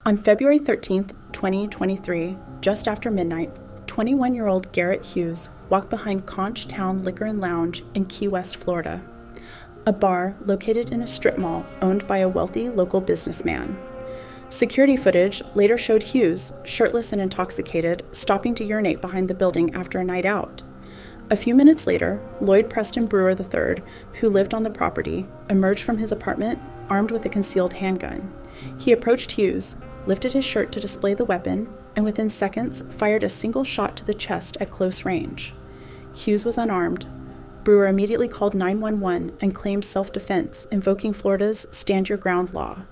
On February 13th, 2023, just after midnight, 21-year-old Garrett Hughes walked behind Conch Town Liquor Lounge in Key West, Florida, a bar located in a strip mall owned by a wealthy local businessman. Security footage later showed Hughes, shirtless and intoxicated, stopping to urinate behind the building after a night out. A few minutes later, Lloyd Preston Brewer III, who lived on the property, emerged from his apartment armed with a concealed handgun. He approached Hughes, lifted his shirt to display the weapon, and within seconds fired a single shot to the chest at close range. Hughes was unarmed. Brewer immediately called 911 and claimed self-defense, invoking Florida's Stand Your Ground law.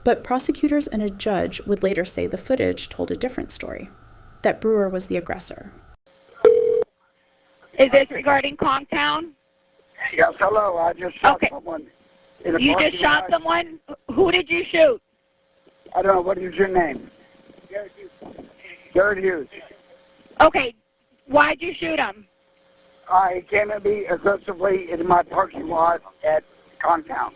But prosecutors and a judge would later say the footage told a different story, that Brewer was the aggressor. Is this regarding Conch Town? Yes, hello. I just shot someone. You just shot someone? Who did you shoot? I don't know. What is your name? Garrett Hughes. Garrett Hughes. Okay. Why'd you shoot him? He came at me aggressively in my parking lot at Conch Town.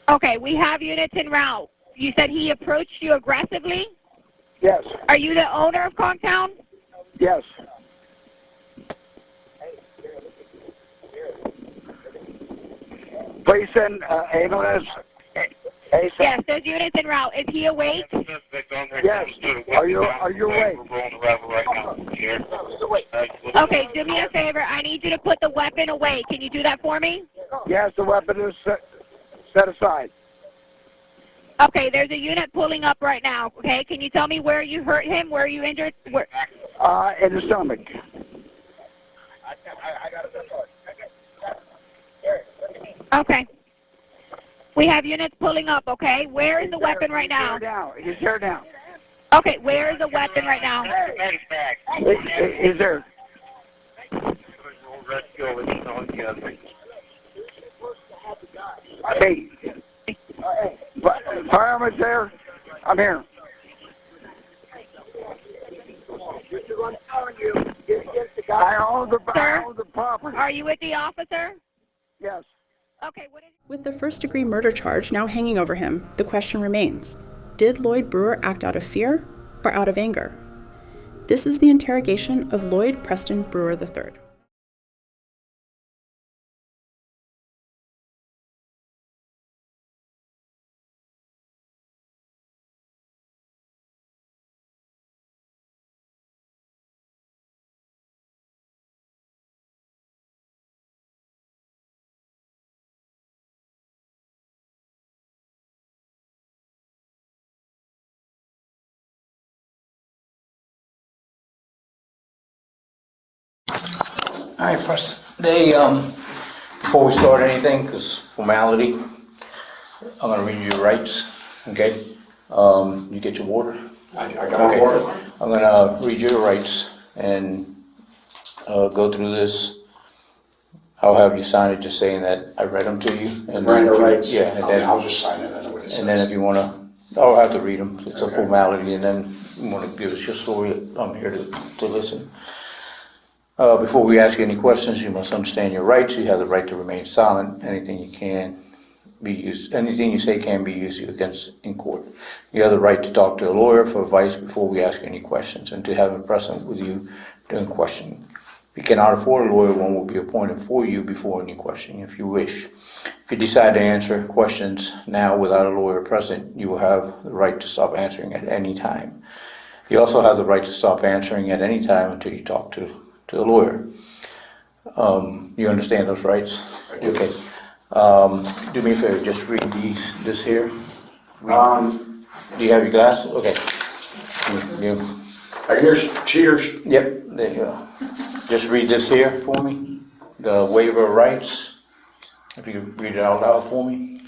Okay, we have units en route. You said he approached you aggressively? Yes. Are you the owner of Conch Town? Yes. Please send ambulance. Yes, there's units en route. Is he awake? Yes. Are you awake? Okay, do me a favor. I need you to put the weapon away. Can you do that for me? Yes, the weapon is set aside. Okay, there's a unit pulling up right now. Okay, can you tell me where you hurt him? Where you injured? Where? In the stomach. Okay. We have units pulling up, okay? Where is the weapon right now? He's here now. Okay, where is the weapon right now? Is there? Hey. Firearm is there? I'm here. I own the property. Are you with the officer? Yes. Okay, With the first-degree murder charge now hanging over him, the question remains, did Lloyd Brewer act out of fear or out of anger? This is the interrogation of Lloyd Preston Brewer III. All right, first, before we start anything, because formality, I'm going to read you your rights, okay? You get your water? I got water. I'm going to read you your rights and go through this. I'll have you sign it just saying that I read them to you. And read your rights? Yeah. And then I'll just sign it. I know what it says. And then if you want to, I'll have to read them. It's a formality. And then you want to give us your story. I'm here to listen. Before we ask you any questions, you must understand your rights. You have the right to remain silent. Anything you say can be used against in court. You have the right to talk to a lawyer for advice before we ask you any questions and to have him present with you during questioning. If you cannot afford a lawyer, one will be appointed for you before any questioning if you wish. If you decide to answer questions now without a lawyer present, you will have the right to stop answering at any time. You also have the right to stop answering at any time until you talk to a lawyer. You understand those rights? Okay. Do me a favor, just read this here. Do you have your glasses? Okay. Here's cheaters. Yep, there you go. Just read this here for me. The waiver of rights. If you could read it out loud for me.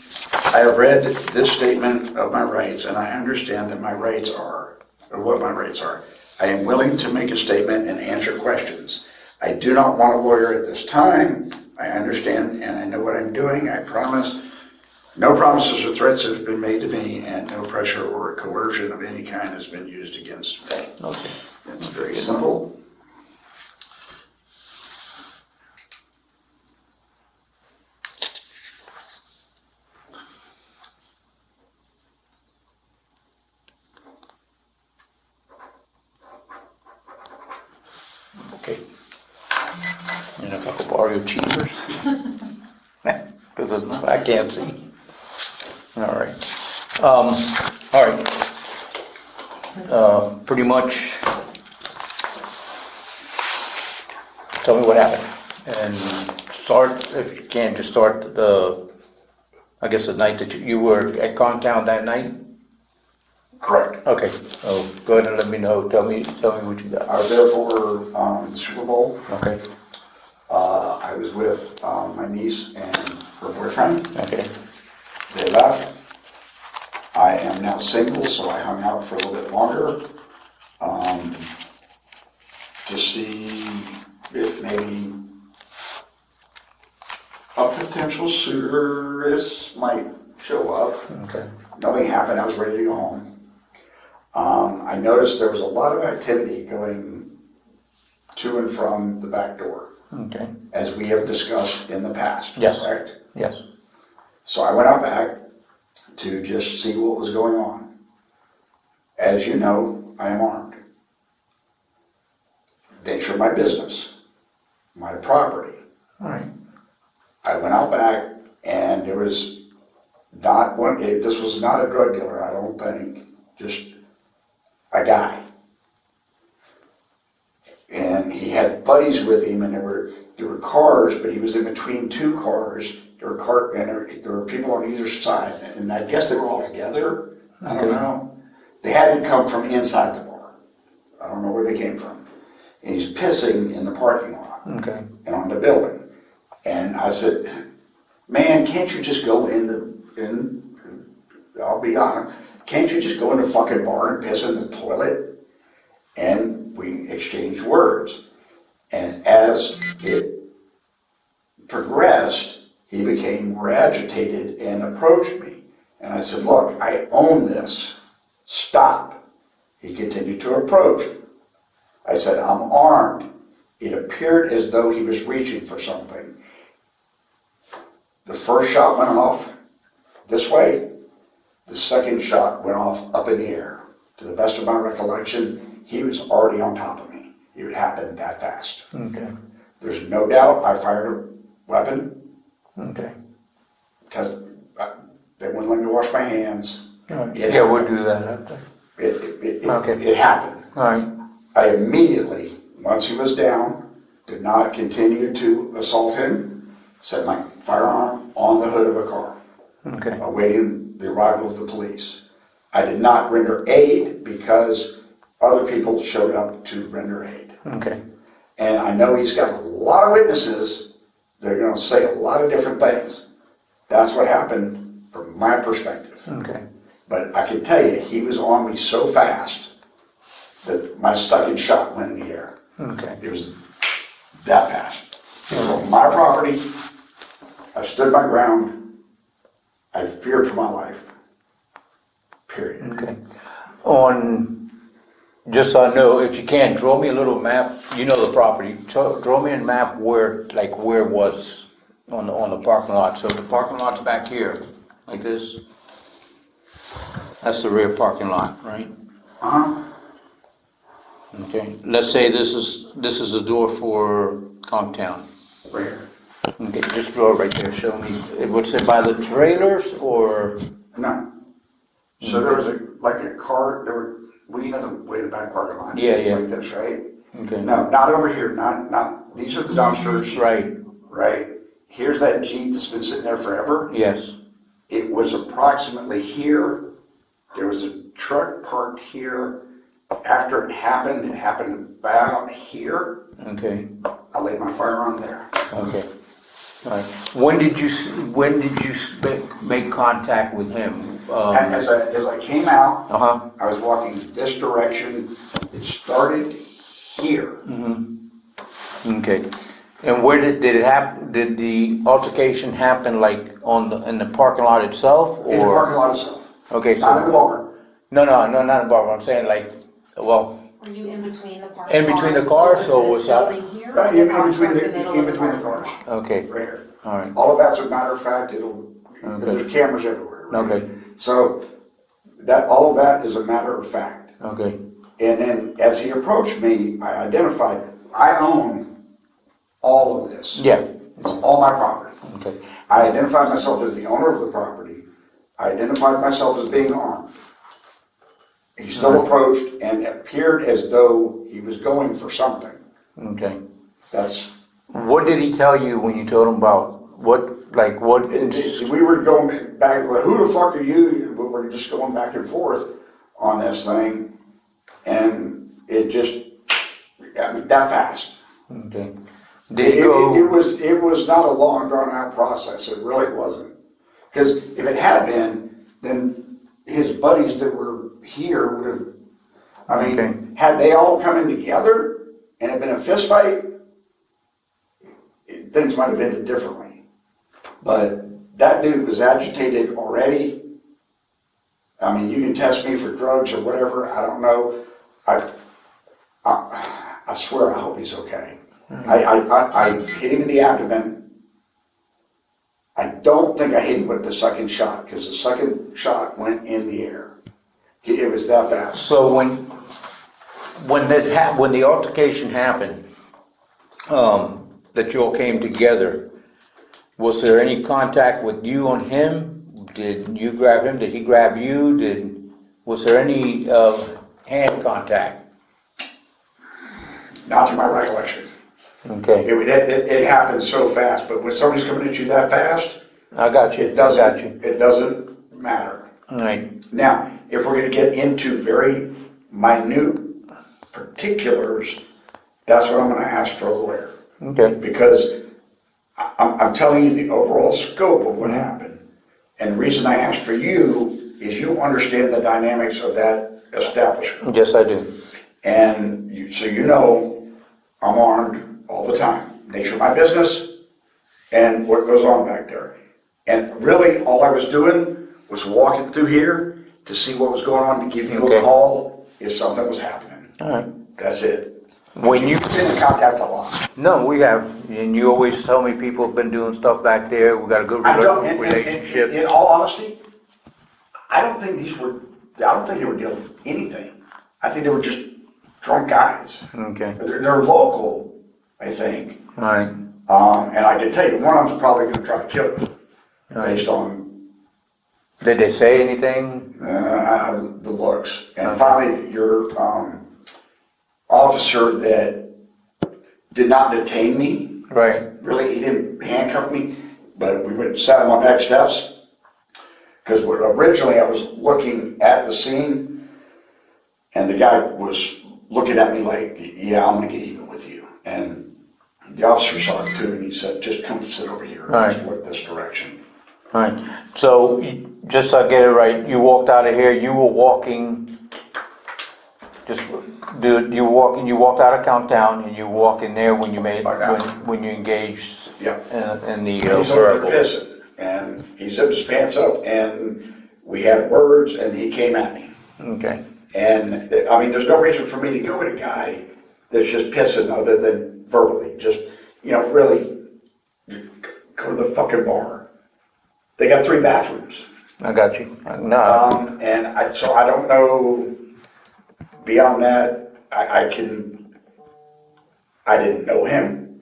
I have read this statement of my rights, and I understand that my rights are, or what my rights are. I am willing to make a statement and answer questions. I do not want a lawyer at this time. I understand and I know what I'm doing. I promise. No promises or threats have been made to me, and no pressure or coercion of any kind has been used against me. Okay. It's very simple. Oreo cheaters? Because I can't see. All right. All right. Pretty much, tell me what happened. And start, if you can, just start I guess the night that you were at Conch Town that night? Correct. Okay, so go ahead and let me know. Tell me what you got. I was there for the Super Bowl. Okay. I was with my niece and her boyfriend. Okay. They left. I am now single, so I hung out for a little bit longer to see if maybe a potential suitor might show up. Okay. Nothing happened. I was ready to go home. I noticed there was a lot of activity going to and from the back door, Okay. as we have discussed in the past. Yes. Correct? Yes. So I went out back to just see what was going on. As you know, I am armed. Nature of my business, my property. All right. I went out back and there was not one, this was not a drug dealer, I don't think, just a guy. And he had buddies with him, and there were cars, but he was in between two cars. There were people on either side, and I guess they were all together. I don't know. They hadn't come from inside the bar. I don't know where they came from. And he's pissing in the parking lot. Okay. And on the building. And I said, man, can't you just go I'll be honest, can't you just go in the fucking bar and piss in the toilet? And we exchanged words. And as it progressed, he became more agitated and approached me. And I said, look, I own this. Stop. He continued to approach me. I said, I'm armed. It appeared as though he was reaching for something. The first shot went off this way. The second shot went off up in the air. To the best of my recollection, he was already on top of me. It would happen that fast. Okay. There's no doubt I fired a weapon. Okay. Because they wouldn't let me wash my hands. Yeah, we'll do that after. It happened. All right. I immediately, once he was down, did not continue to assault him, set my firearm on the hood of a car, Okay. awaiting the arrival of the police. I did not render aid because other people showed up to render aid. Okay. And I know he's got a lot of witnesses. They're going to say a lot of different things. That's what happened from my perspective. Okay. But I can tell you, he was on me so fast that my second shot went in the air. Okay. It was that fast. It was on my property. I stood my ground. I feared for my life. Period. Okay. Just so I know, if you can, draw me a little map. You know the property. Draw me a map where it was on the parking lot. So the parking lot's back here, like this. That's the rear parking lot, right? Uh-huh. Okay. Let's say this is the door for Conch Town. Right here. Okay, just draw it right there. Show me. It would say by the trailers or. No. So there was a car, you know the way the back parking lot is. Yeah, It's yeah. like this, right? Okay. No, not over here. Not, these are the dumpsters. Right. Right. Here's that Jeep that's been sitting there forever. Yes. It was approximately here. There was a truck parked here. After it happened about here. Okay. I laid my firearm there. Okay. All right. When did you make contact with him? As I came out, Uh-huh. I was walking this direction. It started here. Okay. And where did it happen? Did the altercation happen like in the parking lot itself, or In the parking lot itself. Okay, Not in the bar. No, not in the bar. I'm saying Were you in between the parking In between the cars, closer to or this was that- building here, or In across between the middle of the the parking cars. lot? Okay. Right here. All right. All of that's a matter of fact. There's cameras everywhere. Right? Okay. So all of that is a matter of fact. Okay. And then as he approached me, I identified, I own all of this. Yeah. It's all my property. Okay. I identified myself as the owner of the property. I identified myself as being armed. He still approached and appeared as though he was going for something. Okay. That's. What did he tell you when you told him about what? We were going back, like, who the fuck are you? We were just going back and forth on this thing, and it just that fast. Okay. Did he go? It was not a long, drawn out process. It really wasn't. Because if it had been, then his buddies that were here would have. I mean, Okay. had they all come in together and it been a fist fight, things might have ended differently. But that dude was agitated already. I mean, you can test me for drugs or whatever. I don't know. I swear I hope he's okay. I hit him in the abdomen. I don't think I hit him with the second shot because the second shot went in the air. It was that fast. So when the altercation happened, that you all came together, was there any contact with you on him? Did you grab him? Did he grab you? Was there any hand contact? Not to my recollection. Okay. It happened so fast, but when somebody's coming at you that fast, I got you. it doesn't matter. All right. Now, if we're going to get into very minute particulars, that's what I'm going to ask for a lawyer. Okay. Because I'm telling you the overall scope of what happened. And the reason I asked for you is you understand the dynamics of that establishment. Yes, I do. And so you know I'm armed all the time. Nature of my business and what goes on back there. And really all I was doing was walking through here to see what was going on, to give you a call if something was happening. All right. That's it. When you've been in contact a lot. No, we have. And you always tell me people have been doing stuff back there. We got a good relationship. In all honesty, I don't think they were dealing with anything. I think they were just drunk guys. Okay. They're local, I think. All right. And I can tell you, one of them's probably going to try to kill me based on. Did they say anything? The looks. And finally, your officer that did not detain me. Right. Really, he didn't handcuff me, but we went and sat him on back steps. Because originally I was looking at the scene, and the guy was looking at me like, yeah, I'm going to get even with you. And the officer saw it too, and he said, just come sit over here. Right. Just look this direction. All right. So, just so I get it right, you walked out of here, you were walking, you walked out of Conch Town, and you walk in there when you when you engaged in the He's over there pissing, and he zipped his pants up, and we had words, and he came at me. Okay. And, I mean, there's no reason for me to go at a guy that's just pissing other than verbally. Just, really, go to the fucking bar. They got 3 bathrooms. I got you. No. So I don't know, beyond that, I didn't know him.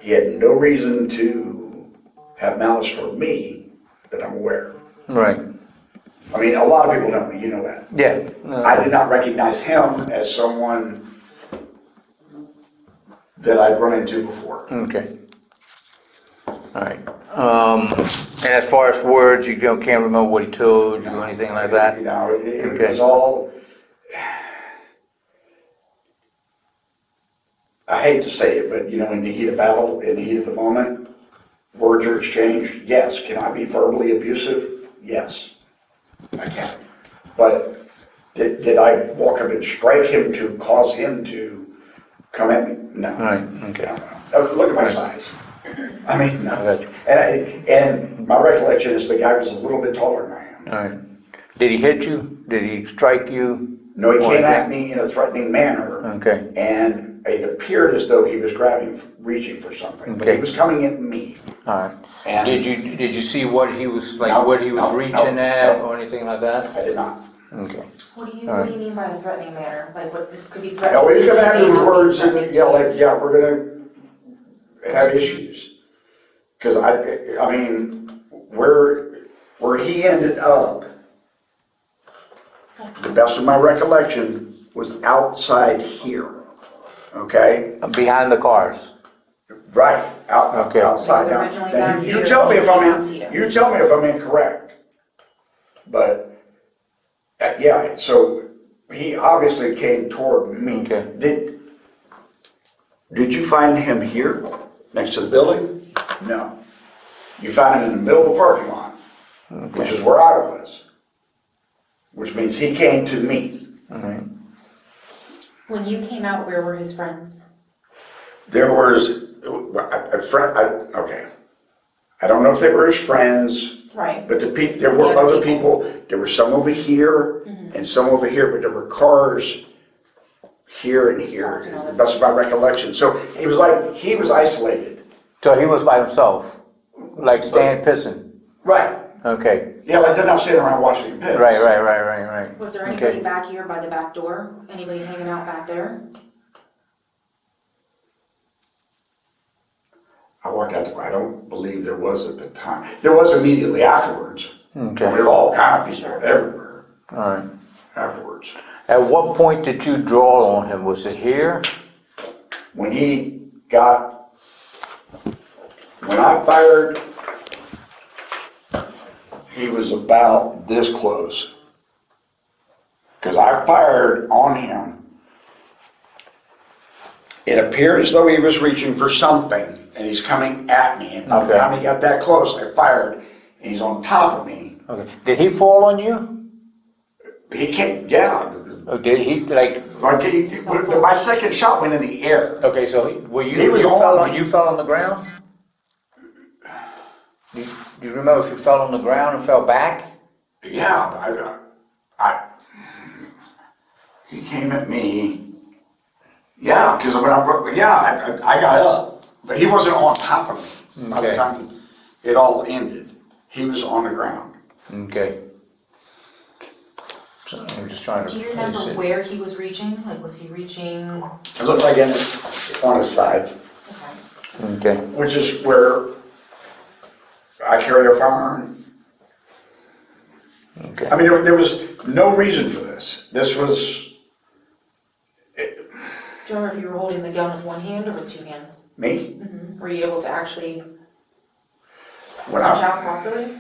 He had no reason to have malice toward me that I'm aware. Right. I mean, a lot of people know me, you know that. Yeah. I did not recognize him as someone that I'd run into before. Okay. All right. And as far as words, you can't remember what he told you or anything like that? It was all, I hate to say it, but in the heat of battle, in the heat of the moment, words are exchanged. Yes. Can I be verbally abusive? Yes, I can. But did I walk up and strike him to cause him to come at me? No. All right. Okay. No. Look at my size. I mean, no. I got you. And my recollection is the guy was a little bit taller than I am. All right. Did he hit you? Did he strike you? No, he came at me in a threatening manner. Okay. And it appeared as though he was reaching for something, but he was coming at me. All right. And did you see what he was reaching at or anything like that? I did not. Okay. What do you mean by the threatening manner? Like, what could be threatening? No, he's gonna have his words and we're gonna. have issues. Because I mean, where he ended up, to the best of my recollection, was outside here, okay? Behind the cars. Right, Okay. outside. It was Now, originally now back you here, tell me if and I'm it came out to you tell me if I'm incorrect. But, yeah, so he obviously came toward me. Okay. Did you find him here, next to the building? No. You found him in the middle of the parking lot, which is where I was. Which means he came to me. Alright. When you came out, where were his friends? There was a friend, okay. I don't know if they were his friends, Right. but there were The other other people. There were some over here and some over here, but there were cars here and here. That's my recollection. So it was like he was isolated. So he was by himself, like staying pissing. Right. Okay. Yeah, like they're not sitting around watching him piss. Right. Was there anybody back here by the back door? Anybody hanging out back there? I walked out. I don't believe there was at the time. There was immediately afterwards. Okay. There were all kind of people everywhere Alright. afterwards. At what point did you draw on him? Was it here? When I fired, he was about this close. Because I fired on him. It appeared as though he was reaching for something, and he's coming at me. And by the time he got that close, I fired, and he's on top of me. Okay. Did he fall on you? He came, yeah. Or did he like? My second shot went in the air. Okay, so were you? He was on me. You fell on the ground. Do you remember if you fell on the ground and fell back? Yeah, he came at me. Yeah, because when I got up, but he wasn't on top of me by the time it all ended. He was on the ground. Okay. So I'm just trying to. Do you remember where he was reaching? Like, was he reaching? It looked like on his side, Okay. Okay. which is where I carry a firearm. Okay. I mean, there was no reason for this. This was Do you remember if you were holding the gun with one hand or with two hands? me. Were you able to actually When punch out properly?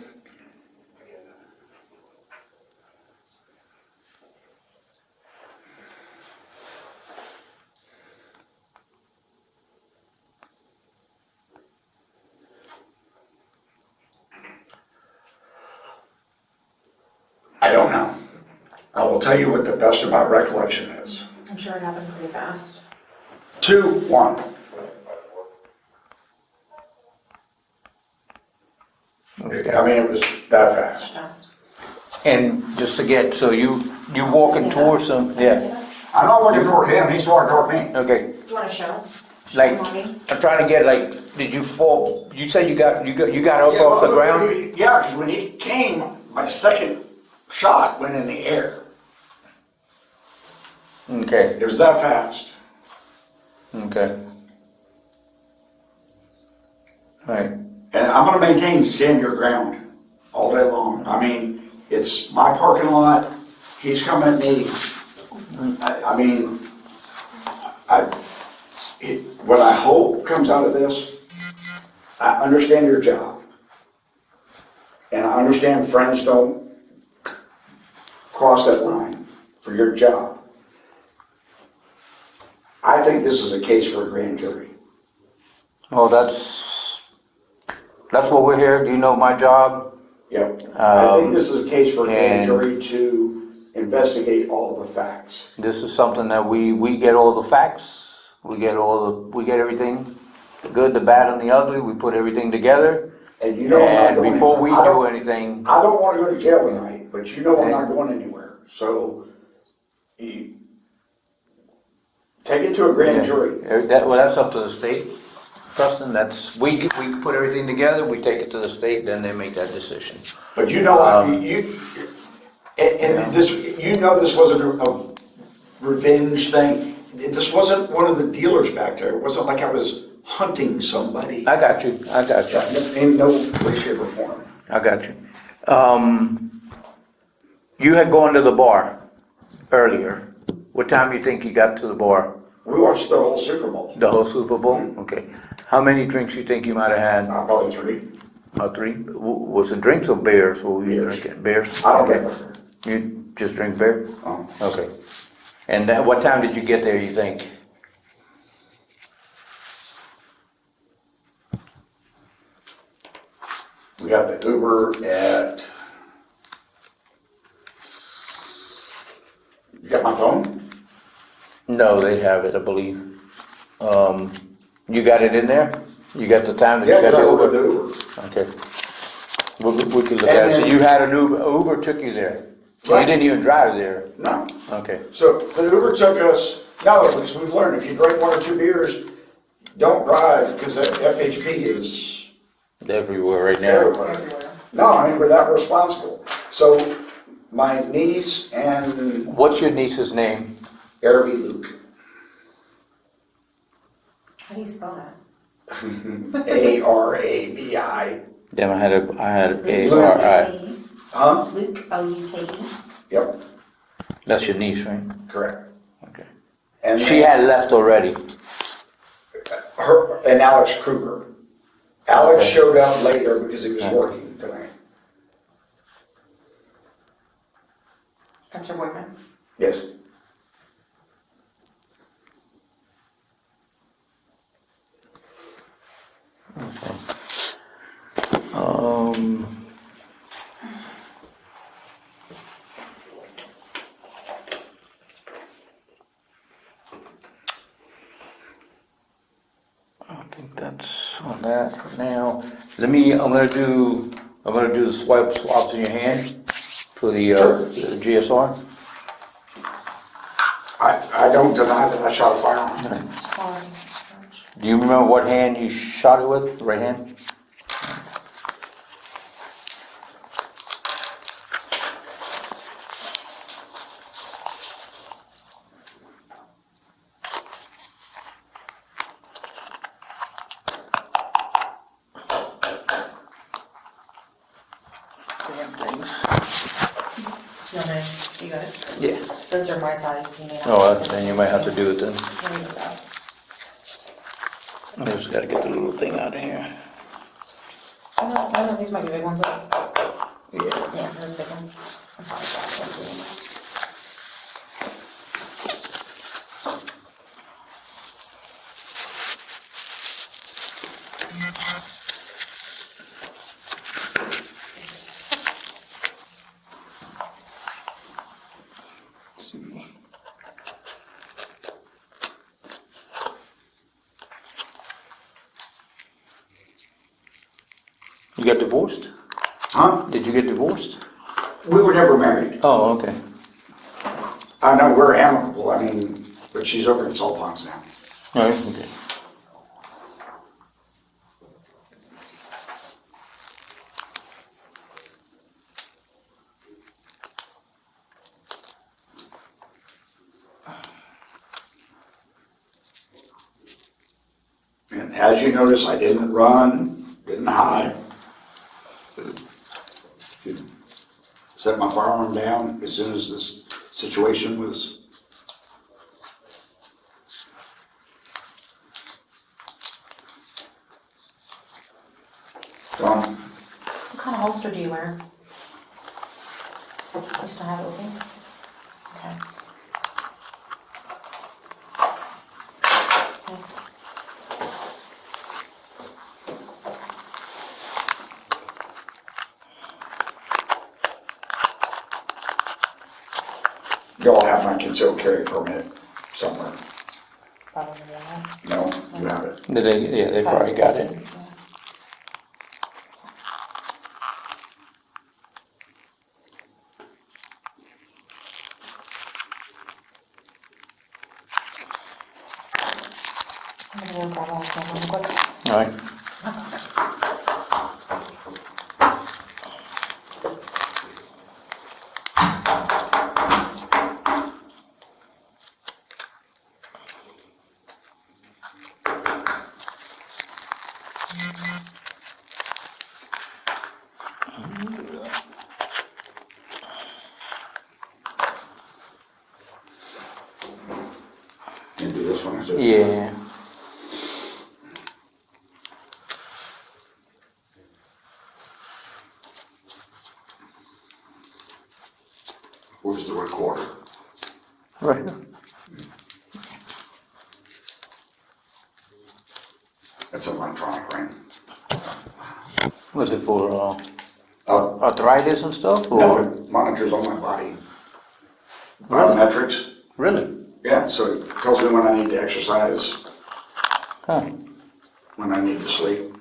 I don't know. I will tell you what the best of my recollection is. I'm sure it happened pretty fast. 2, 1. Okay. I mean, it was that fast. Fast. And just to get, so you walking towards him, yeah. I'm not walking toward him, he's walking toward me. Okay. Do you want to show? Like, Show mommy? I'm trying to get like, did you fall? You said you got up off the ground. Yeah, because when he came, my second shot went in the air. Okay. It was that fast. Okay. All right. And I'm going to maintain stand your ground all day long. I mean, it's my parking lot. He's coming at me. What I hope comes out of this, I understand your job. And I understand friends don't cross that line for your job. I think this is a case for a grand jury. Well, that's what we're here. Do you know my job? Yep. I think this is a case for a grand and- jury to investigate all the facts. This is something that we get all the facts. We get everything, the good, the bad, and the ugly. We put everything together. And you know I'm not And going before we anywhere. do anything, I don't want to go to jail tonight, but you know I'm not going anywhere. So you take it to a grand jury. that's up to the state. Preston, we put everything together. We take it to the state, then they make that decision. But you know, this wasn't a revenge thing. This wasn't one of the dealers back there. It wasn't like I was hunting somebody. I got you. In no way, shape, or form. I got you. You had gone to the bar earlier. What time do you think you got to the bar? We watched the whole Super Bowl. The whole Super Bowl? Okay. How many drinks you think you might have had? Probably 3. About 3? Was it drinks or beers? What were you Beers. drinking? Beers? I don't Okay. remember. You just drink beer? Oh. Okay. And what time did you get there, you think? We got the Uber at. You got my phone? No, they have it, I believe. You got it in there? You got the time that Yeah, you got we the got Uber? the Uber. Okay. We could look And at it. So then- you had an Uber took you there? So Right. you didn't even drive there? No. Okay. So the Uber took us. No, because we've learned if you drink 1 or 2 beers, don't drive because that FHP is Everywhere right now. everywhere. No, I mean we're that responsible. So my niece and What's your niece's name? Arabi Luke, How do you spell that? Arabi. Damn, I had A-R-I. L-U-K-E. Huh? Luke, L-U-K-E. Yep, That's your niece, right? correct. Okay. And She then had left already. her and Alex Kruger. Alex Okay. showed up later because he was working tonight. That's your boyfriend? Yes. I think that's on that for now. I'm gonna do the swaps in your hand for the GSR. I don't deny that I shot a firearm. Do you remember what hand you shot it with? The right hand? Damn things. No, no, you got it. Yeah. Those are my size, you may not. Oh, then you might have to do it then. There you go. I just gotta get the little thing out of here. Oh, no, these might be big ones. Yeah. Yeah, that's a big one. I'm probably glad I You got divorced? Huh? Did you get divorced? We were never married. Oh, okay. I know we're amicable, I mean, but she's over in Salt Ponds now. All right, okay. And as you notice, I didn't run, didn't hide. Set my firearm down as soon as this situation was. Gone. What kind of holster do you wear? Just to have it with you? Okay. Nice. Y'all have my concealed carry permit somewhere. Probably not. No, you have it. Yeah, they probably got it. I'm gonna go grab all of them real quick. All right. can do this one too. Yeah. Where's the recorder? Right. It's an electronic ring. Was it for arthritis and stuff? No, Or? it monitors all my body. Biometrics. Really? Yeah, so it tells me when I need to exercise, Huh. when I need to sleep.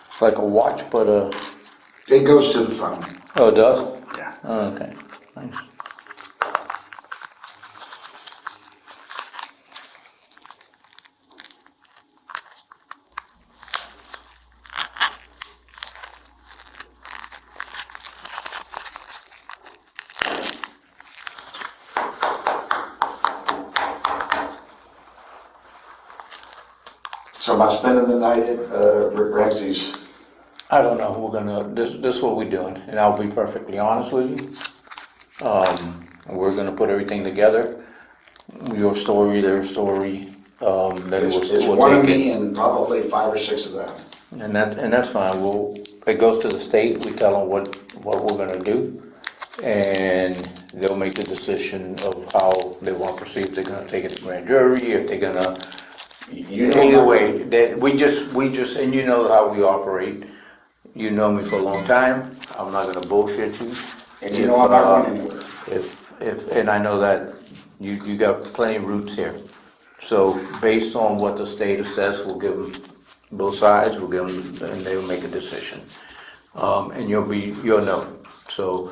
It's like a watch, but It goes to the phone. oh, it does? Yeah. Oh, okay. Nice. So am I spending the night at Rick Ramsey's? I don't know. We're gonna this is what we're doing, and I'll be perfectly honest with you. We're gonna put everything together. Your story, their story. Then It's we'll one of take me it, and probably 5 or 6 of them. and that's fine. It goes to the state. We tell them what we're gonna do, and they'll make the decision of how they want to proceed. If they're gonna take it to grand jury, if they're gonna. You know Either my- way, that we just, and you know how we operate. You know me for a long time. I'm not gonna bullshit you. And you know I'm not going anywhere. And I know that you got plenty of roots here. So based on what the state assess, we'll give them both sides. We'll give them, and they'll make a decision. And you'll know. So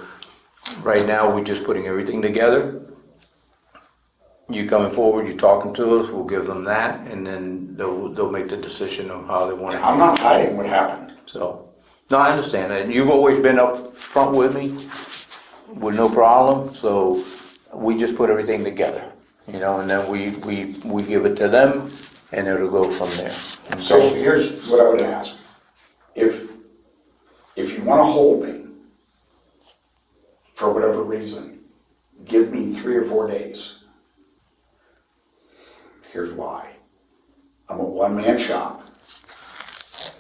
right now we're just putting everything together. You coming forward, you talking to us, we'll give them that, and then they'll make the decision of how they want to. I'm not hiding what happened. So, no, I understand that. You've always been up front with me with no problem, so we just put everything together, and then we give it to them, and it'll go from there. And So here's what I would ask. If you want to hold me, for whatever reason, give me 3 or 4 days. Here's why. I'm a one-man shop.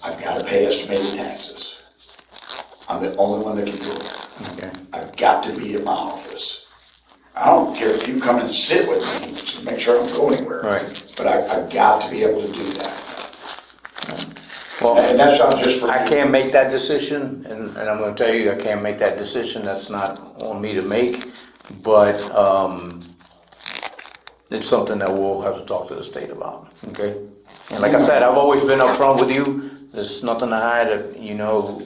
I've got to pay estimated taxes. I'm the only one that can do it. Okay. I've got to be in my office. I don't care if you come and sit with me to make sure I don't go anywhere. Right. But I've got to be able to do that. Well, And that's not just for I me. can't make that decision, and I'm gonna tell you, I can't make that decision. That's not on me to make, but, it's something that we'll have to talk to the state about, okay? And like I said, I've always been upfront with you. There's nothing to hide. You know,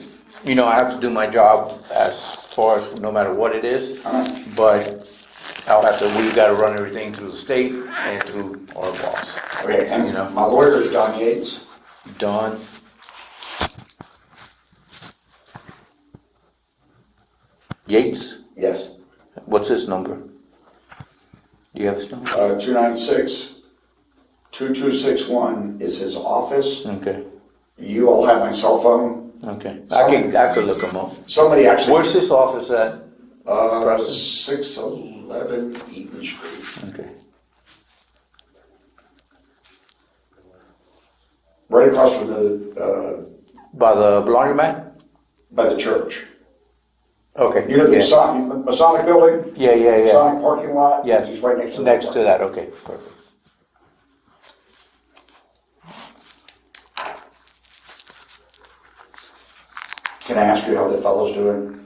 I have to do my job as far as no matter what it is. But we've got to run everything through the state and through our boss. Okay, and You know. my lawyer is Don Yates. Don. Yates? Yes. What's his number? Do you have his number? 296-2261 is his office. Okay. You all have my cell phone. Okay. I could look him up. Somebody actually. Where's his office at? 611 Eaton Street. Okay. Right across from By the laundromat? by the church. Okay. You know the Yeah. Masonic building? Yeah. Masonic parking lot? Yes. He's right next to that. Next to that, okay, perfect. Can I ask you how that fellow's doing?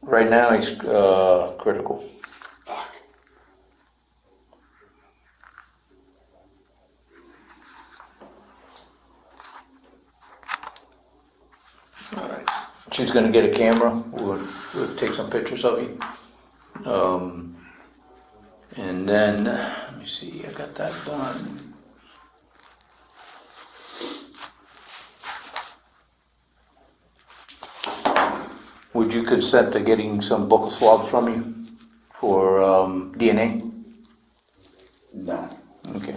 Right now, he's critical. Fuck. She's gonna get a camera, we'll take some pictures of you. And then, let me see, I got that done. Would you consent to getting some buccal swabs from you for DNA? No. Okay.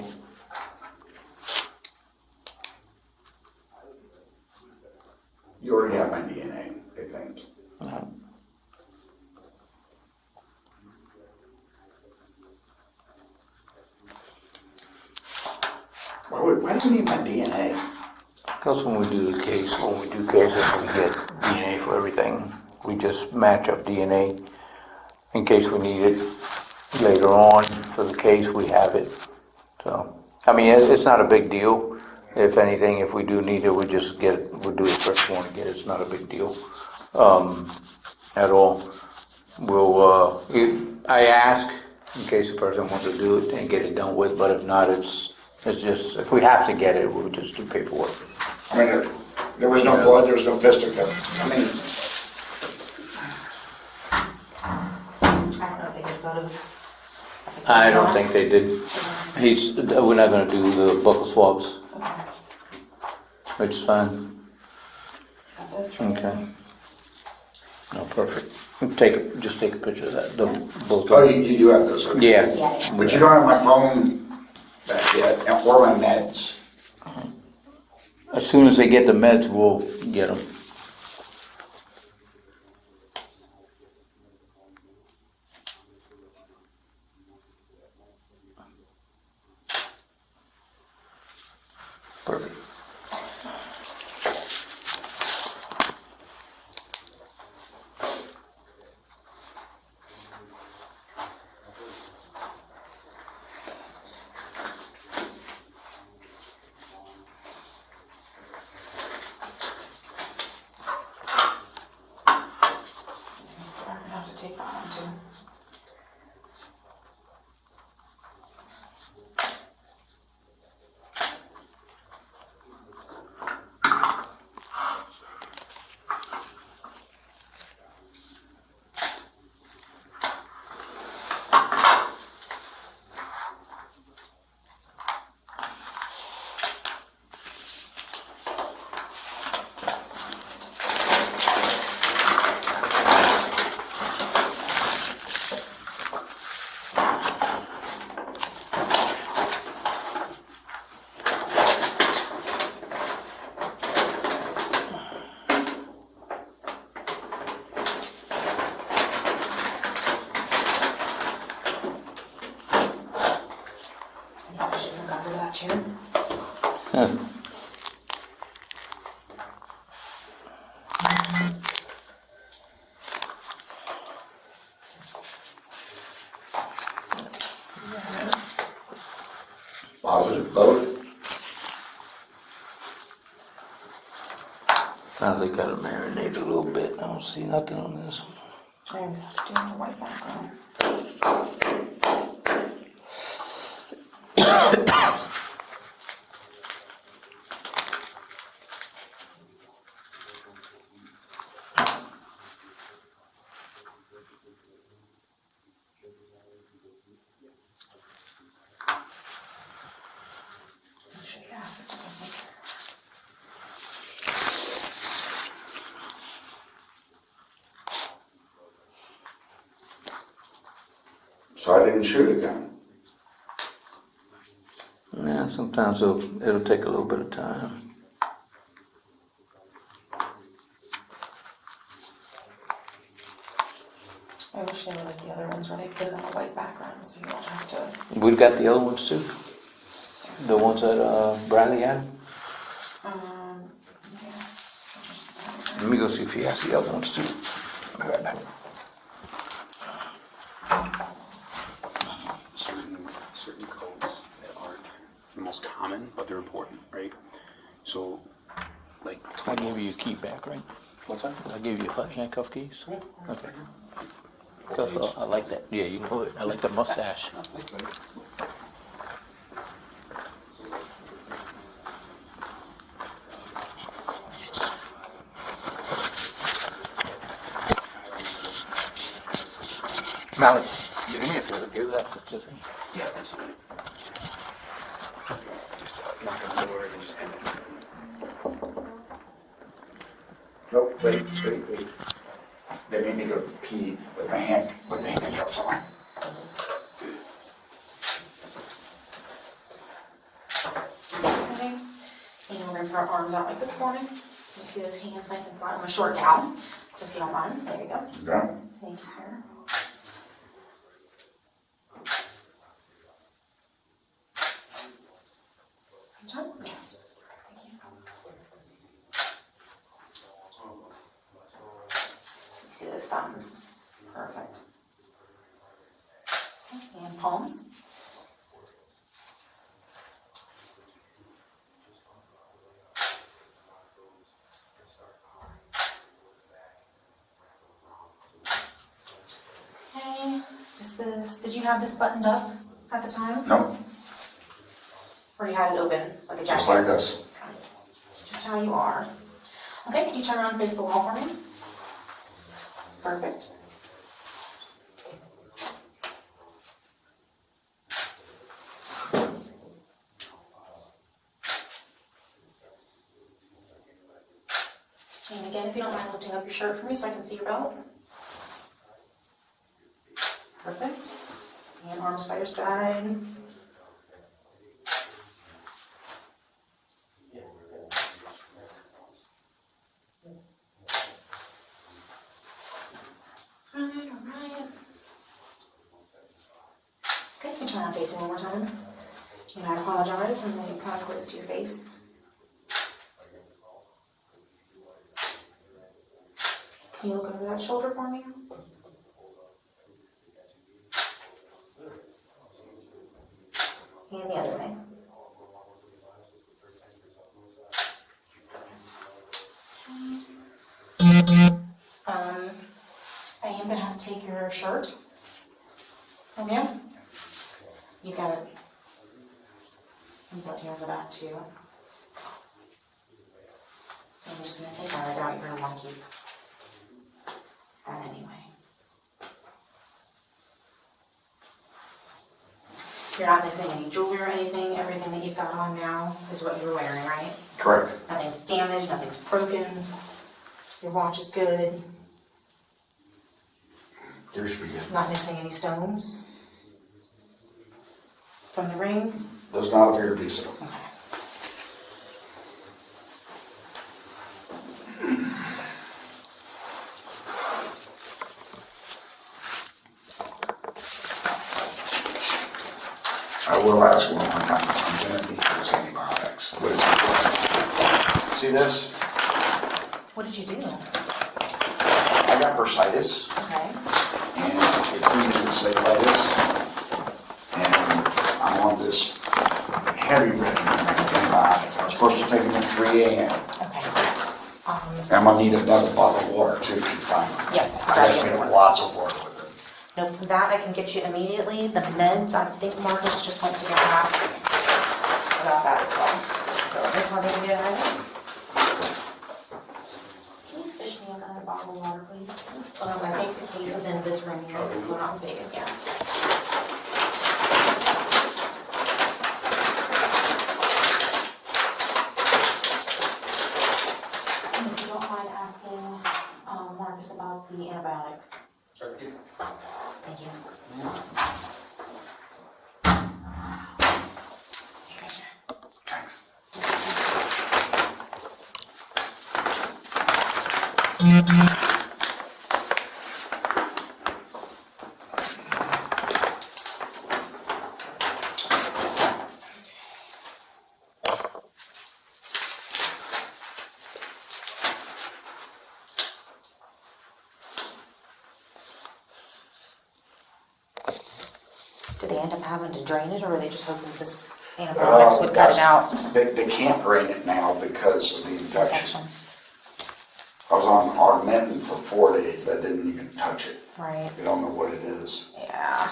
Why do you need my DNA? Because when we do cases, we get DNA for everything. We just match up DNA in case we need it later on. For the case, we have it. So, I mean, it's not a big deal. If anything, if we do need it, we just get it. We'll do the first one and get it. It's not a big deal at all. I ask in case the person wants to do it and get it done with, but if not, it's just, if we have to get it, we'll just do paperwork. I mean, there was no blood, there was no fisticuff. I mean, I don't know if they did photos. I don't think they did. We're not gonna do the buccal swabs. Which is fine. Got those for Okay. you. No, perfect. Just take a picture of that. Both. oh, you do have those, okay. Yeah. Yeah. But you don't have my phone back yet, or my meds. As soon as they get the meds, we'll get them. Perfect. I'm gonna have to take that one too. I should remember that too. Positive, both. Now they gotta marinate a little bit. I don't see nothing on this one. I always have to do the white background. Make sure the acid doesn't leak. So I didn't shoot it then. Yeah, sometimes it'll take a little bit of time. I wish they were like the other ones where they put it on a white background so you don't have to. We've got the other ones too. The ones that Bradley had. Um, Let me go see if he has the other ones too. Be right back. certain codes that aren't the most common, but they're important, right? So, like, I gave you a key back, right? what's that? I gave you handcuff keys. Yeah. Okay. 'Cause, I like that. Yeah, you know it. I like the mustache. Malik, do me a favor. Give that to Tiffany. Yeah, absolutely. Just knock on the door and just end it. Nope, wait. They made me go pee with my handcuffs on. Okay. And we're gonna put our arms out like this morning. You see those hands nice and flat. I'm a short gal, so if you don't mind, there you go. Yeah. Thank you, sir. John? Yes. Thank you. You see those thumbs? Perfect. Okay, and palms. Okay, just this. Did you have this buttoned up at the time? No, Or you had it open, like a jacket? just like this. Okay. Just how you are. Okay, can you turn around and face the wall for me? Perfect. And again, if you don't mind lifting up your shirt for me so I can see your belt. Perfect. And arms by your side. Alright. Okay, you can turn around facing one more time. And I apologize, and then you kind of close to your face. Can you look over that shoulder for me? And the other way. I am gonna have to take your shirt from you. You got some blood here over that too. So I'm just gonna take that. I doubt you're gonna want to keep that anyway. You're not missing any jewelry or anything. Everything that you've got on now is what you're wearing, right? Correct. Nothing's damaged, nothing's broken. Your watch is good. Yours should be good. Not missing any stones from the ring. Does not appear to be so. Okay. I will ask one more time. I'm going to need those antibiotics. What is it? See this? What did you do? I got bursitis. Okay. And it treated cellulitis, and I'm on this heavy regimen of antibiotics. I'm supposed to take them at 3 a.m. Okay. And I'm gonna need another bottle of water too if you find them. Yes. I gotta get lots of water with it. Nope, that I can get you immediately. The meds, I think Marcus just went to get asked about that as well. So next one, maybe items. Can you fish me another bottle of water, please? I think the case is in this room here, if I'm not mistaken, yeah. And if you don't mind asking Marcus about the antibiotics. Thank you. Here, sir. Thanks. Did they end up having to drain it, or were they just hoping this antibiotics would cut it out? They can't drain it now because of the infection. Infection. I was on Augmentin for 4 days. That didn't even touch it. Right. They don't know what it is. Yeah.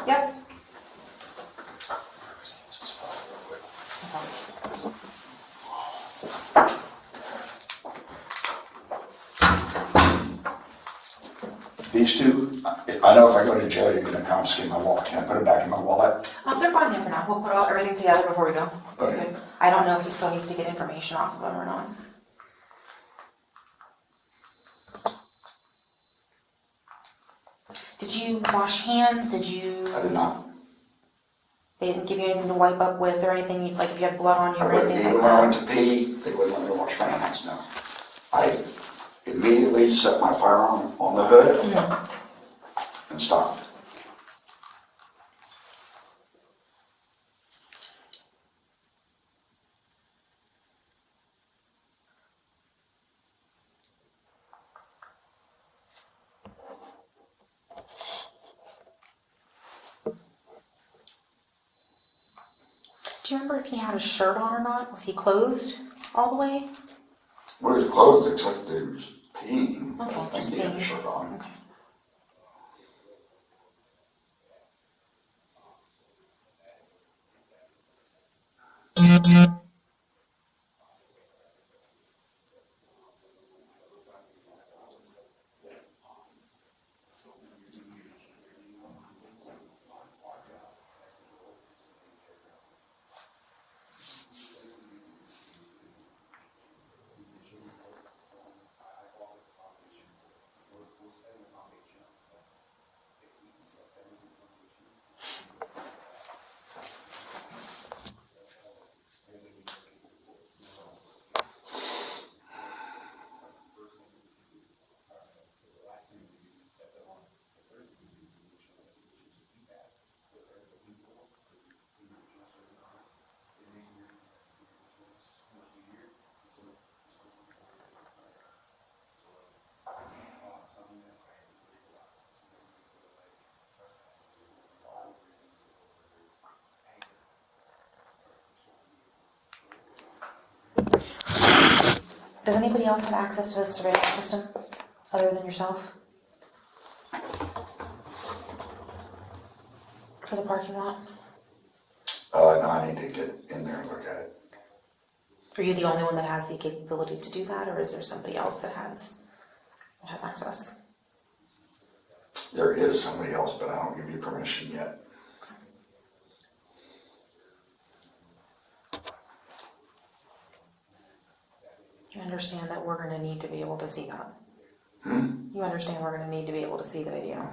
Yep. These two, I know if I go to jail, you're gonna confiscate my wallet. Can I put it back in my wallet? They're fine there for now. We'll put all everything together before we go. Okay. Good. I don't know if he still needs to get information off of them or not. Did you wash hands? Did you? I did not. They didn't give you anything to wipe up with or anything, like if you had blood on you or anything Even like when I went that? to pee, they wouldn't let me wash my hands, no. I immediately set my firearm on the hood and stopped. Do you remember if he had a shirt on or not? Was he clothed all the way? Well, his clothes except that he was peeing. Okay, I don't just think he had a peeing. shirt on. Okay. Does anybody else have access to the surveillance system other than yourself? For the parking lot? No, I need to get in there and look at it. Are you the only one that has the capability to do that, or is there somebody else that has access? There is somebody else, but I don't give you permission yet. You understand that we're going to need to be able to see that? You understand we're going to need to be able to see the video?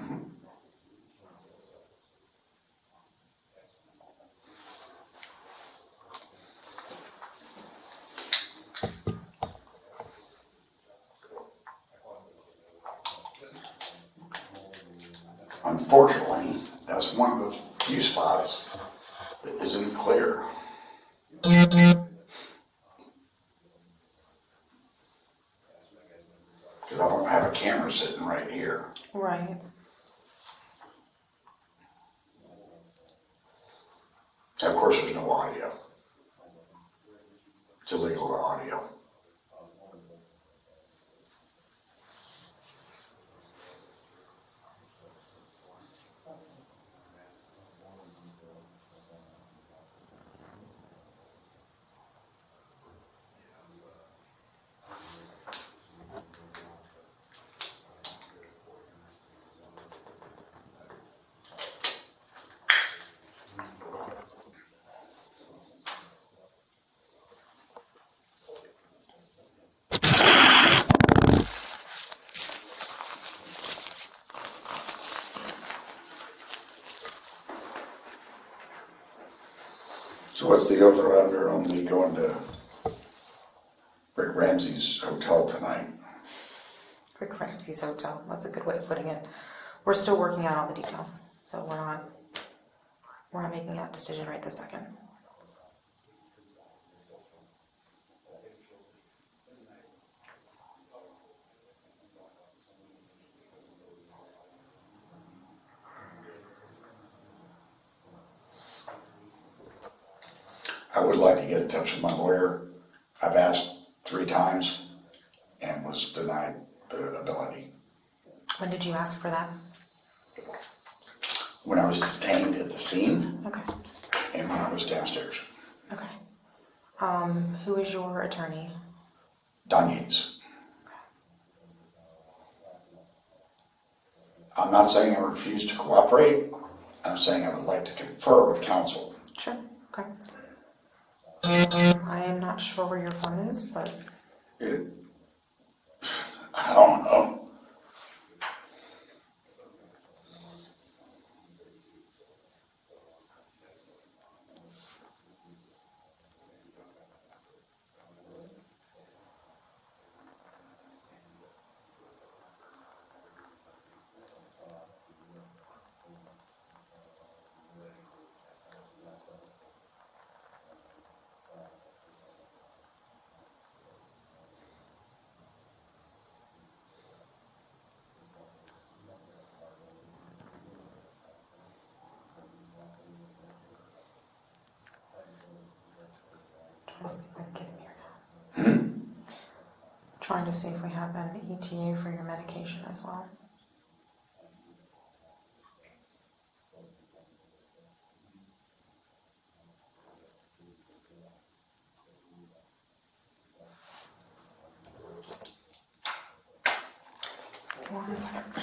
Unfortunately, that's one of the few spots that isn't clear. Because I don't have a camera sitting right here. Right. Of course, there's no audio. It's illegal to audio. So what's the over under on me going to Rick Ramsey's hotel tonight? Rick Ramsey's hotel. That's a good way of putting it. We're still working out all the details, so we're not making that decision right this second. I would like to get in touch with my lawyer. I've asked 3 times and was denied the ability. When did you ask for that? When I was detained at the scene Okay. and when I was downstairs. Okay. Who is your attorney? Don Yates. I'm not saying I refuse to cooperate. I'm saying I would like to confer with counsel. Sure. Okay. I am not sure where your phone is, but I don't know. Trying to see if we have an ETA for your medication as well. One second.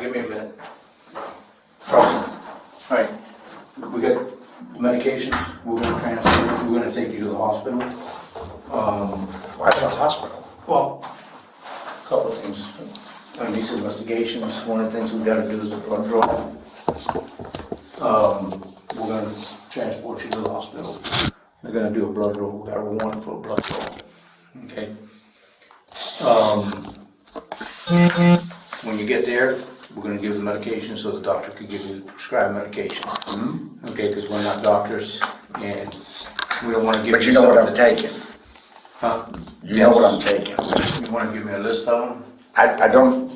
Give me a minute. All right, we got medications, we're gonna transfer, we're gonna take you to the hospital. Why to the hospital? Well, a couple of things. On these investigations, one of the things we gotta do is a blood draw. We're gonna transport you to the hospital. They're gonna do a blood draw, we got a warrant for a blood draw. Okay? When you get there, we're gonna give the medication so the doctor can give you prescribed medication. Okay, because we're not doctors and we don't wanna give you. But you know what I'm taking. Huh? You know what I'm taking. You wanna give me a list of them? I don't.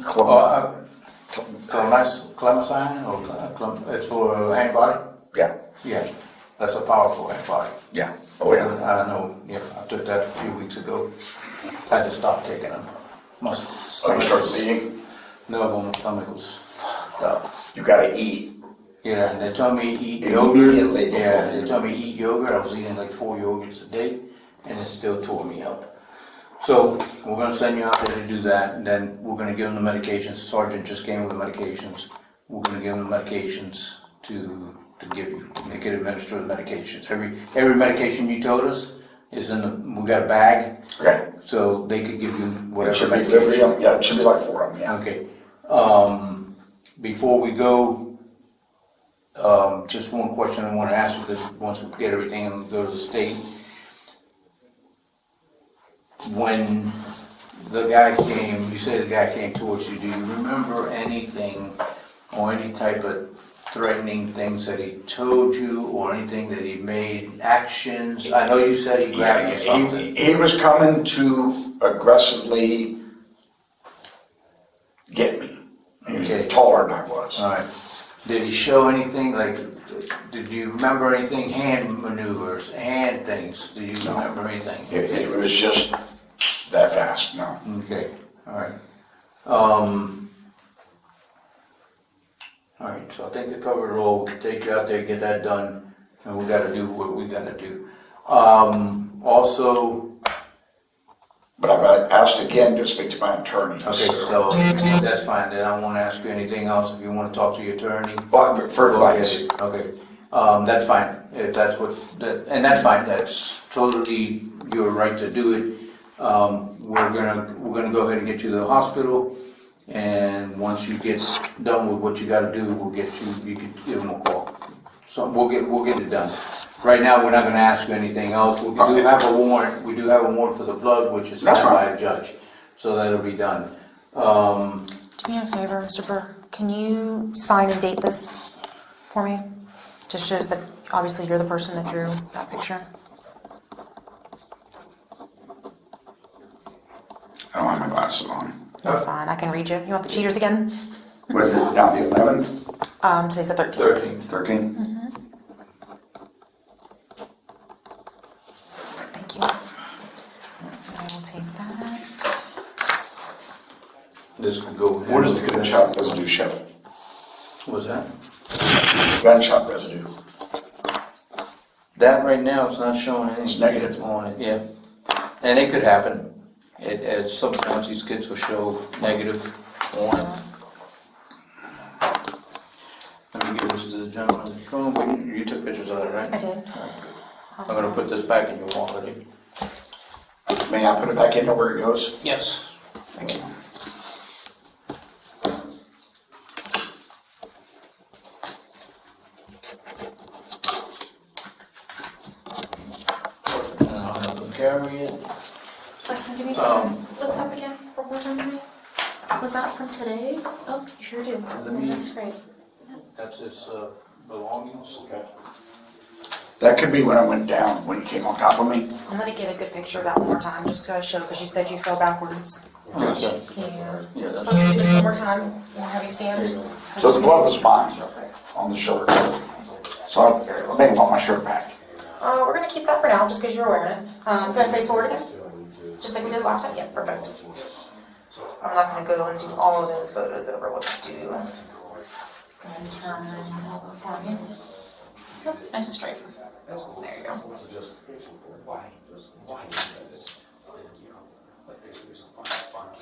Clemacine or it's for antibody? Yeah, Yeah, that's a powerful antibody. yeah, oh yeah. I know, yeah, I took that a few weeks ago. Had to stop taking them. Oh, you started bleeding? No, my stomach was fucked up. You gotta eat. Yeah, and they told me eat Immediately yogurt. before Yeah, you- they told me eat yogurt. I was eating like 4 yogurts a day, and it still tore me up. So we're gonna send you out there to do that, and then we're gonna give them the medications. Sergeant just came with the medications. We're gonna give them the medications to give you. They can administer the medications. Every medication you told us is in the. We got a bag, Okay. so they could give you It whatever should be medication. yeah, it should be like 4 of them, yeah. Okay. Before we go, just one question I want to ask you, because once we get everything and go to the state. When the guy came, you said the guy came towards you, do you remember anything or any type of threatening things that he told you or anything that he made actions? I know you said he grabbed you something. He was coming to aggressively get me. He was Okay. taller than I was. All right. Did he show anything, like, did you remember anything, hand maneuvers, hand things? Do you remember anything? It was just that fast, no. Okay, all right. All right, so I think the cover it all. We can take you out there, get that done, and we gotta do what we gotta do. Also, But I've asked again to speak to my attorney. okay, so that's fine, then I won't ask you anything else. If you wanna talk to your attorney. Well, for advice. Okay, that's fine, if that's what, and that's fine, that's totally your right to do it. We're gonna go ahead and get you to the hospital, and once you get done with what you gotta do, you can give them a call. So we'll get it done. Right now, we're not gonna ask you anything else. We do have a warrant for the blood, which is signed by a judge, so that'll be done. Do me a favor, Mr. Burr. Can you sign and date this for me? Just shows that obviously you're the person that drew that picture. I don't have my glasses on. You're fine, I can read you. You want the cheaters again? What is it, now the 11th? Today's the 13th. 13? Thank you. I will take that. This could go. What is the gunshot residue show? What's that? Gunshot residue. That right now, it's not showing anything. It's negative. On it, yeah. And it could happen. Sometimes these kids will show negative on it. Let me give this to the gentleman. You took pictures of it, right? I did. I'm gonna put this back in your wallet. May I put it back into where it goes? Yes. Thank you. Perfect. And I'll have them carry it. Preston, do we lift up again for one more time? Was that from today? Oh, you sure do. That's great. That's his belongings. Okay. That could be when I went down, when he came on top of me. I'm gonna get a good picture of that one more time, just to show, because you said you fell backwards. Yes. Can you, Yeah, so let's do it one more time, we'll have you stand. So the blood was mine on the shirt. So I may want my shirt back. We're gonna keep that for now, just because you're wearing it. Go ahead and face forward again, just like we did last time. Yeah, perfect. I'm not gonna go and do all of those photos over. We'll just do. Go ahead and turn over for me. Yep, nice and straight. There you go.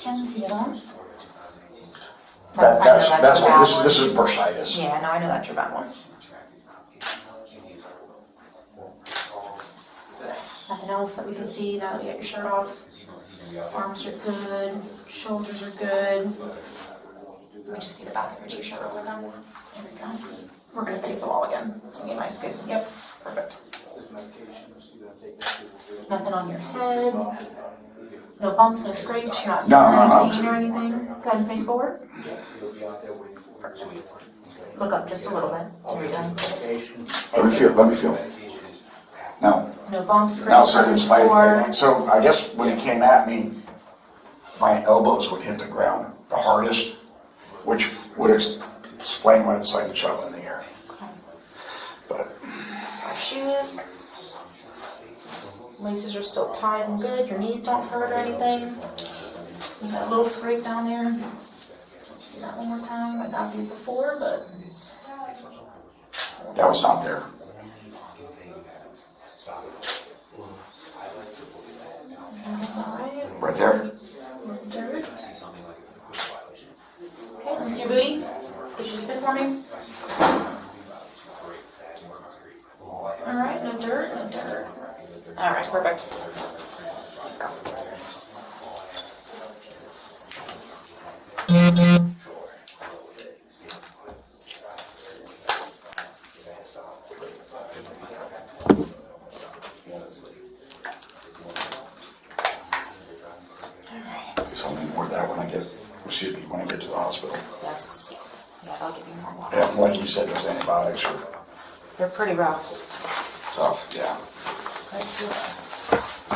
Can you see it on? This is bursitis. Yeah, no, I know that's your bad one. Nothing else that we can see now that you got your shirt off? Arms are good, shoulders are good. Let me just see the back of your t-shirt real quick. There we go. We're gonna face the wall again. To get nice, good. Yep, perfect. Nothing on your head. No bumps, no scrapes. You're not feeling any pain or anything. Go ahead and face forward. Look up just a little bit. There we go. Let me feel. No. No bumps, Now, scrapes, so, nothing sore. so I guess when he came at me, my elbows would hit the ground the hardest, which would explain why it's like a shovel in the air. But Shoes. Laces are still tied and good. Your knees don't hurt or anything. You got a little scrape down there. Let's see that one more time. I got these before, but that was not there. that's all right. Right there. Dirt. Okay, let me see your booty. Could you spin for me? All right, no dirt, no dirt. All right, perfect. Something more of that when I get to the hospital. Yes. Yeah, they'll give you more water. Yeah, like you said, there's antibiotics or They're pretty rough. tough, yeah. Let's do it.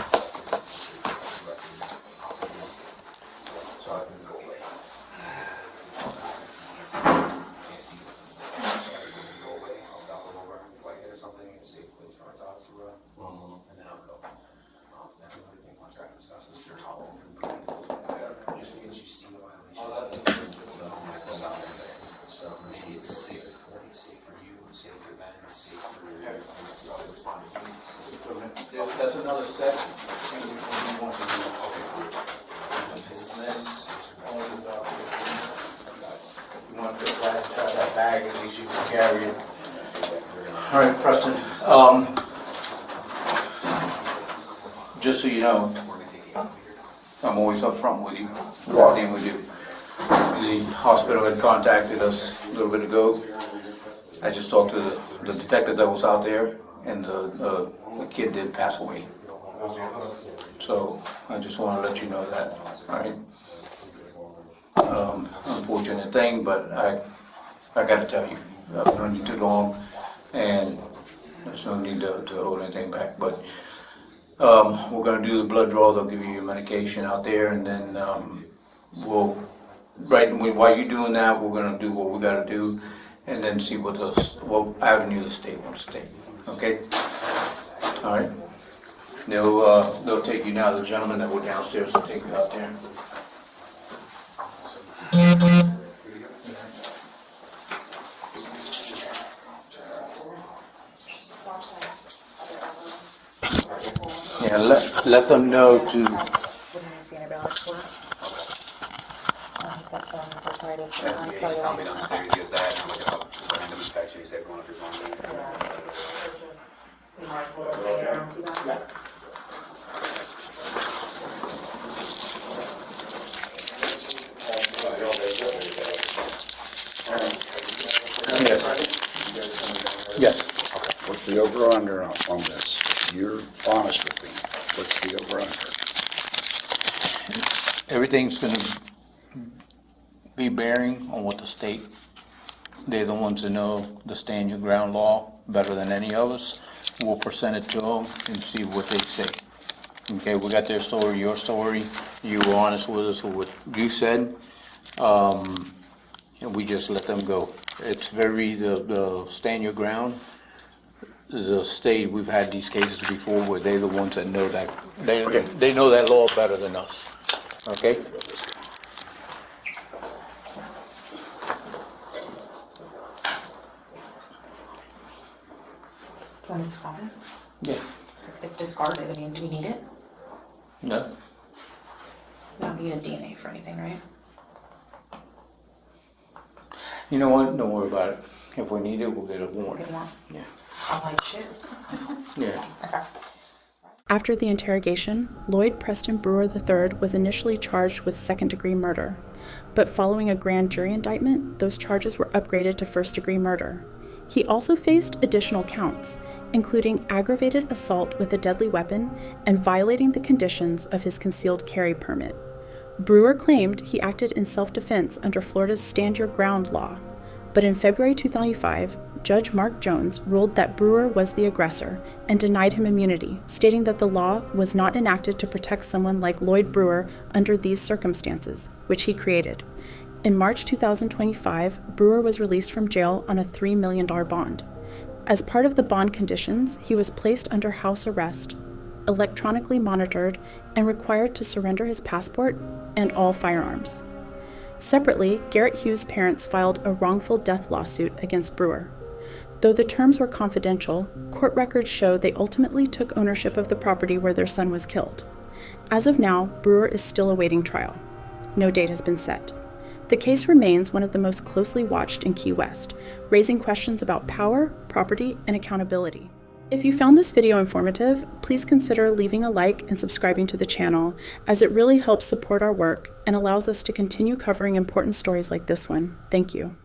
that's another set. You want to that bag, at least you can carry it. All right, Preston. Just so you know, I'm always upfront with you. Everything we do. The hospital had contacted us a little bit ago. I just talked to the detective that was out there, and the kid did pass away. So I just want to let you know that. All right. Unfortunate thing, but I got to tell you, I've known you too long, and there's no need to hold anything back. But we're going to do the blood draw. They'll give you your medication out there, and then we'll. While you're doing that, we're going to do what we got to do, and then see what avenue the state wants to take. Okay. All right. They'll take you now. The gentleman that went downstairs will take you out there. Yeah, let them know to. He's telling me downstairs he has that, and I'm looking up random infection, he said going up his own. Yes. What's the over-under on this? You're honest with me. What's the over-under? Everything's going to be bearing on what the state, they're the ones that know the stand your ground law better than any of us. We'll present it to them and see what they say. Okay, we got their story, your story. You were honest with us with what you said. And we just let them go. It's the stand your ground. The state, we've had these cases before where they're the ones that know that. They know that law better than us. Okay? Do you want me to describe it? Yeah. It's discarded. I mean, do we need it? No? We don't need his DNA for anything, right? You know what? Don't worry about it. If we need it, we'll get a warrant. Get one. Yeah. I'm like, shit. Yeah. Okay. After the interrogation, Lloyd Preston Brewer III was initially charged with second-degree murder, but following a grand jury indictment, those charges were upgraded to first-degree murder. He also faced additional counts, including aggravated assault with a deadly weapon and violating the conditions of his concealed carry permit. Brewer claimed he acted in self-defense under Florida's Stand Your Ground law, but in February 2005, Judge Mark Jones ruled that Brewer was the aggressor and denied him immunity, stating that the law was not enacted to protect someone like Lloyd Brewer under these circumstances, which he created. In March 2025, Brewer was released from jail on a $3 million bond. As part of the bond conditions, he was placed under house arrest, electronically monitored, and required to surrender his passport and all firearms. Separately, Garrett Hughes' parents filed a wrongful death lawsuit against Brewer. Though the terms were confidential, court records show they ultimately took ownership of the property where their son was killed. As of now, Brewer is still awaiting trial. No date has been set. The case remains one of the most closely watched in Key West, raising questions about power, property, and accountability. If you found this video informative, please consider leaving a like and subscribing to the channel, as it really helps support our work and allows us to continue covering important stories like this one. Thank you.